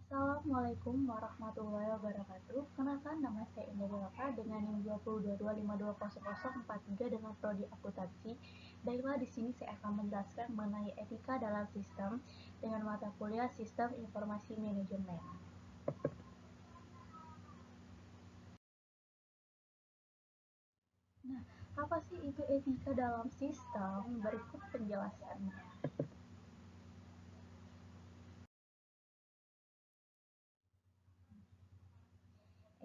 Assalamualaikum warahmatullahi wabarakatuh. Kenalkan, nama saya Indah Delaka dengan NIM 2022520043 dengan prodi akuntansi. Baiklah, di sini saya akan menjelaskan mengenai etika dalam sistem dengan mata kuliah Sistem Informasi Manajemen. Nah, apa sih itu etika dalam sistem? Berikut penjelasannya.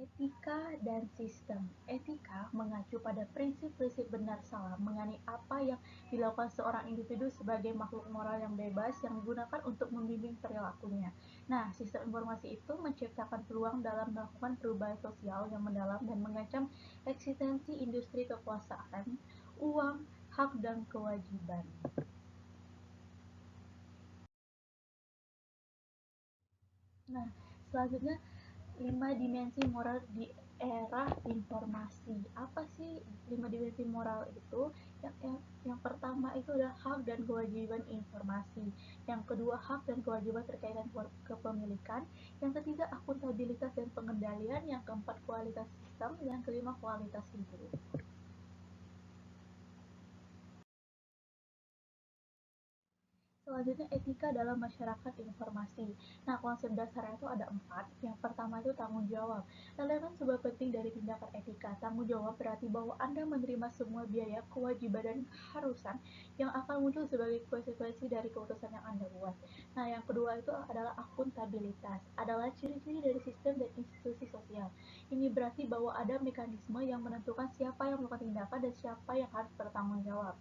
Etika dan sistem. Etika mengacu pada prinsip-prinsip benar salah mengenai apa yang dilakukan seorang individu sebagai makhluk moral yang bebas yang digunakan untuk membimbing perilakunya. Nah, sistem informasi itu menciptakan peluang dalam melakukan perubahan sosial yang mendalam dan mengancam eksistensi industri kekuasaan, uang, hak dan kewajiban. Nah, selanjutnya 5 dimensi moral di era informasi. Apa sih 5 dimensi moral itu? Yang pertama itu adalah hak dan kewajiban informasi. Yang kedua, hak dan kewajiban terkait dengan kepemilikan. Yang ketiga, akuntabilitas dan pengendalian. Yang keempat, kualitas sistem. Yang kelima, kualitas hidup. Selanjutnya, etika dalam masyarakat informasi. Nah, konsep dasarnya itu ada 4. Yang pertama itu tanggung jawab. Elemen sebuah penting dari tindakan etika. Tanggung jawab berarti bahwa Anda menerima semua biaya, kewajiban, dan keharusan yang akan muncul sebagai konsekuensi dari keputusan yang Anda buat. Nah, yang kedua itu adalah akuntabilitas. Adalah ciri-ciri dari sistem dan institusi sosial. Ini berarti bahwa ada mekanisme yang menentukan siapa yang melakukan tindakan dan siapa yang harus bertanggung jawab.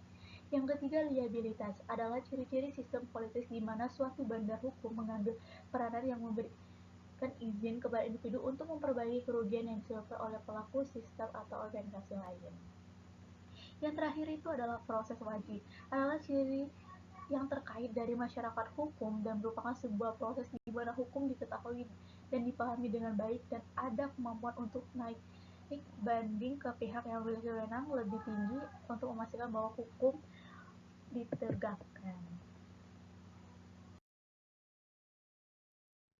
Yang ketiga, liabilitas adalah ciri-ciri sistem politis di mana suatu badan hukum mengambil peranan yang memberikan izin kepada individu untuk memperbaiki kerugian yang disebabkan oleh pelaku sistem atau organisasi lain. Yang terakhir itu adalah proses wajib, adalah ciri yang terkait dari masyarakat hukum dan merupakan sebuah proses di mana hukum diketahui dan dipahami dengan baik dan ada kemampuan untuk naik banding ke pihak yang memiliki wewenang lebih tinggi untuk memastikan bahwa hukum ditegakkan.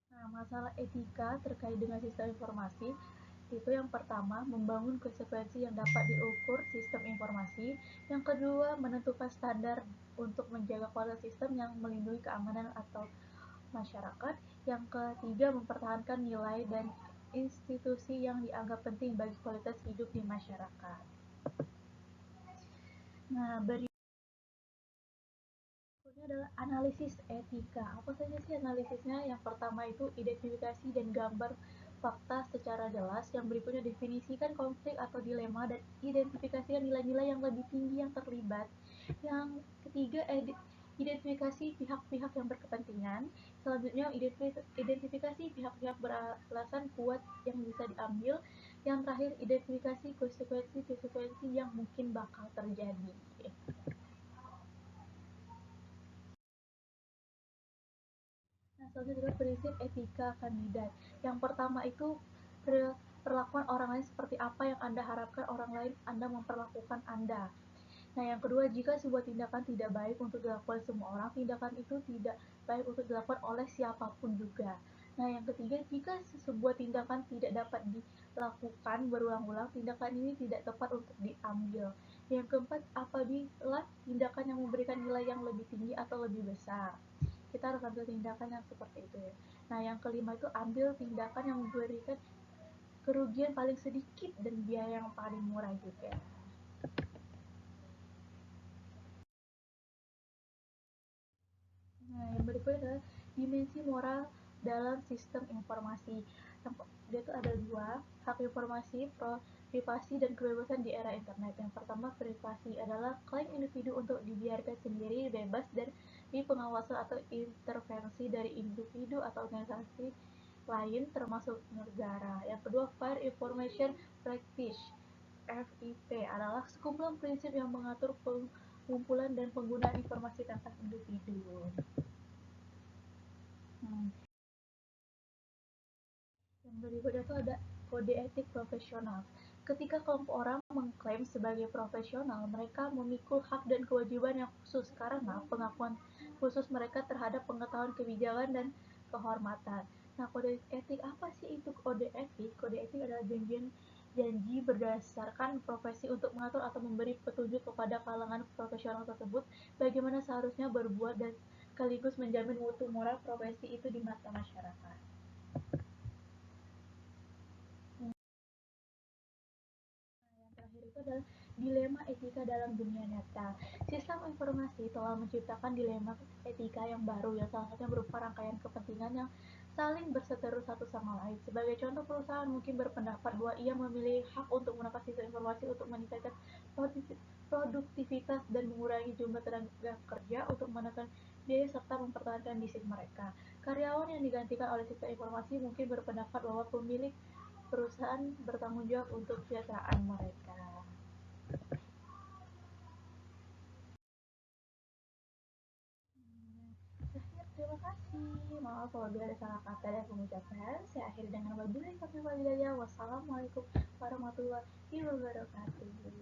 Nah, masalah etika terkait dengan sistem informasi itu yang pertama, membangun konsekuensi yang dapat diukur sistem informasi. Yang kedua, menentukan standar untuk menjaga kualitas sistem yang melindungi keamanan atau masyarakat. Yang ketiga, mempertahankan nilai dan institusi yang dianggap penting bagi kualitas hidup di masyarakat. Nah, berikutnya adalah analisis etika. Apa saja sih analisisnya? Yang pertama itu identifikasi dan gambar fakta secara jelas. Yang berikutnya definisikan konflik atau dilema dan identifikasikan nilai-nilai yang lebih tinggi yang terlibat. Yang ketiga, identifikasi pihak-pihak yang berkepentingan. Selanjutnya, identifikasi pihak-pihak beralasan kuat yang bisa diambil. Yang terakhir, identifikasi konsekuensi-konsekuensi yang mungkin bakal terjadi. Nah, selanjutnya prinsip etika kandidat. Yang pertama itu perlakuan orang lain seperti apa yang Anda harapkan orang lain Anda memperlakukan Anda. Nah, yang kedua, jika sebuah tindakan tidak baik untuk dilakukan semua orang, tindakan itu tidak baik untuk dilakukan oleh siapapun juga. Nah, yang ketiga, jika sebuah tindakan tidak dapat dilakukan berulang-ulang, tindakan ini tidak tepat untuk diambil. Yang keempat, apabila tindakan yang memberikan nilai yang lebih tinggi atau lebih besar, kita harus ambil tindakan yang seperti itu ya. Nah, yang kelima itu ambil tindakan yang memberikan kerugian paling sedikit dan biaya yang paling murah juga. Nah, yang berikutnya adalah dimensi moral dalam sistem informasi. Yang dia itu ada dua, hak informasi, privasi dan kebebasan di era internet. Yang pertama, privasi adalah klaim individu untuk dibiarkan sendiri, bebas dari pengawasan atau intervensi dari individu atau organisasi lain termasuk negara. Yang kedua, Fair Information Practice FIP adalah sekumpulan prinsip yang mengatur pengumpulan dan penggunaan informasi tentang individu. Hmm. Yang berikutnya itu ada kode etik profesional. Ketika kelompok orang mengklaim sebagai profesional, mereka memikul hak dan kewajiban yang khusus karena pengakuan khusus mereka terhadap pengetahuan kebijakan dan kehormatan. Nah, kode etik apa sih itu kode etik? Kode etik adalah janji berdasarkan profesi untuk mengatur atau memberi petunjuk kepada kalangan profesional tersebut bagaimana seharusnya berbuat dan sekaligus menjamin mutu moral profesi itu di mata masyarakat. Yang terakhir itu adalah dilema etika dalam dunia nyata. Sistem informasi telah menciptakan dilema etika yang baru yang salah satunya berupa rangkaian kepentingan yang saling berseteru satu sama lain. Sebagai contoh, perusahaan mungkin berpendapat bahwa ia memiliki hak untuk menangkap sistem informasi untuk meningkatkan produktivitas dan mengurangi jumlah tenaga kerja untuk menekan biaya serta mempertahankan bisnis mereka. Karyawan yang digantikan oleh sistem informasi mungkin berpendapat bahwa pemilik perusahaan bertanggung jawab untuk kesejahteraan mereka. Akhir, terima kasih. Maaf kalau ada salah kata dan pengucapan. Saya akhiri dengan wabillahi taufiq walhidayah. Wassalamualaikum warahmatullahi wabarakatuh.